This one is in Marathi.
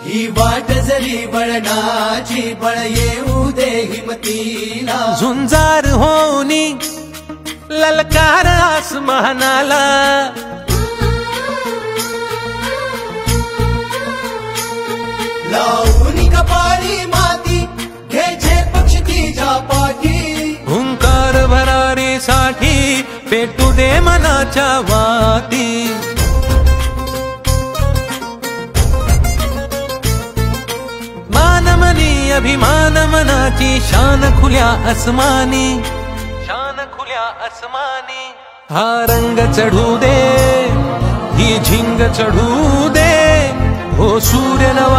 ही वाट जरी बळणाची बळ येऊ दे हिमतीला झुंजार होनी ललकार आसमानाला लावणी कपाळी माती घ्यायचे पक्ष तिच्या पाठी हुंकार भरारीसाठी पेटू दे मनाच्या वाती मानमनी अभिमान मनाची शान खुल्या आसमानी शान खुल्या आसमानी हा रंग चढू दे ही झिंग चढू दे हो सूर्य नवा